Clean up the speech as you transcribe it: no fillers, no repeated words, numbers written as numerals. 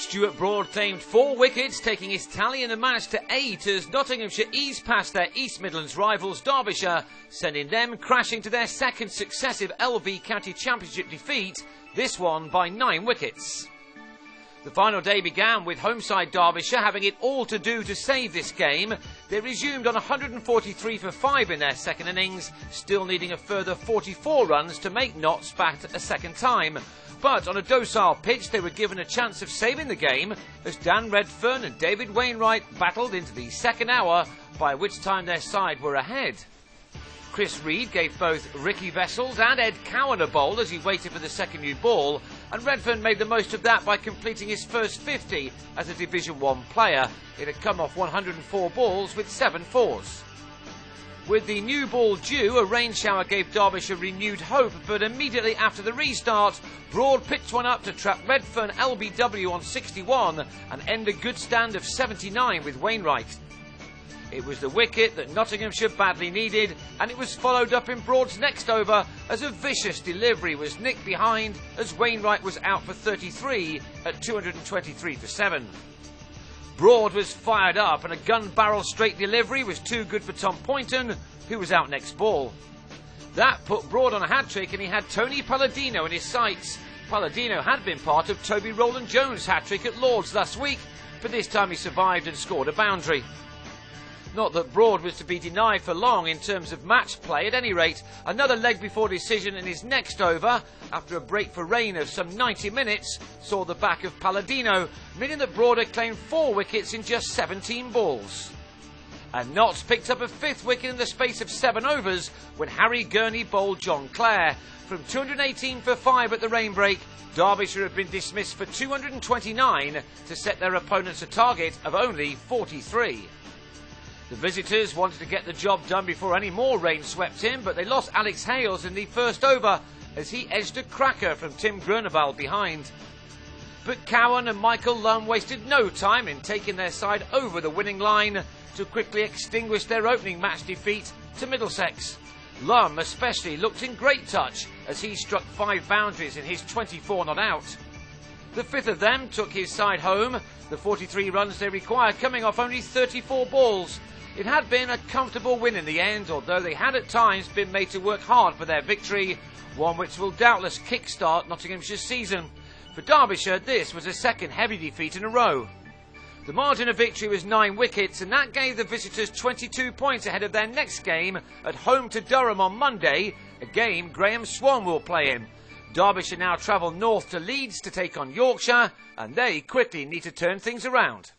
Stuart Broad claimed 4 wickets, taking his tally in the match to 8 as Nottinghamshire eased past their East Midlands rivals Derbyshire, sending them crashing to their second successive LV County Championship defeat, this one by 9 wickets. The final day began with home side Derbyshire having it all to do to save this game. They resumed on 143 for 5 in their second innings, still needing a further 44 runs to make Notts bat a second time. But on a docile pitch, they were given a chance of saving the game as Dan Redfern and David Wainwright battled into the second hour, by which time their side were ahead. Chris Reed gave both Ricky Vessels and Ed Cowan a bowl as he waited for the second new ball, and Redfern made the most of that by completing his first 50 as a Division 1 player. It had come off 104 balls with 7 fours. With the new ball due, a rain shower gave Derbyshire renewed hope, but immediately after the restart, Broad pitched one up to trap Redfern LBW on 61 and end a good stand of 79 with Wainwright. It was the wicket that Nottinghamshire badly needed, and it was followed up in Broad's next over as a vicious delivery was nicked behind as Wainwright was out for 33 at 223 for 7. Broad was fired up and a gun barrel straight delivery was too good for Tom Poynton, who was out next ball. That put Broad on a hat-trick and he had Tony Palladino in his sights. Palladino had been part of Toby Rowland-Jones' hat-trick at Lord's last week, but this time he survived and scored a boundary. Not that Broad was to be denied for long in terms of match play. At any rate, another leg before decision in his next over, after a break for rain of some 90 minutes, saw the back of Palladino, meaning that Broad had claimed 4 wickets in just 17 balls. And Notts picked up a 5th wicket in the space of 7 overs when Harry Gurney bowled John Clare. From 218 for 5 at the rain break, Derbyshire had been dismissed for 229 to set their opponents a target of only 43. The visitors wanted to get the job done before any more rain swept in, but they lost Alex Hales in the first over as he edged a cracker from Tim Grunewald behind. But Cowan and Michael Lum wasted no time in taking their side over the winning line to quickly extinguish their opening match defeat to Middlesex. Lum especially looked in great touch as he struck 5 boundaries in his 24 not out. The 5th of them took his side home, the 43 runs they required coming off only 34 balls. It had been a comfortable win in the end, although they had at times been made to work hard for their victory, one which will doubtless kick-start Nottinghamshire's season. For Derbyshire, this was a second heavy defeat in a row. The margin of victory was 9 wickets, and that gave the visitors 22 points ahead of their next game at home to Durham on Monday, a game Graham Swan will play in. Derbyshire now travel north to Leeds to take on Yorkshire, and they quickly need to turn things around.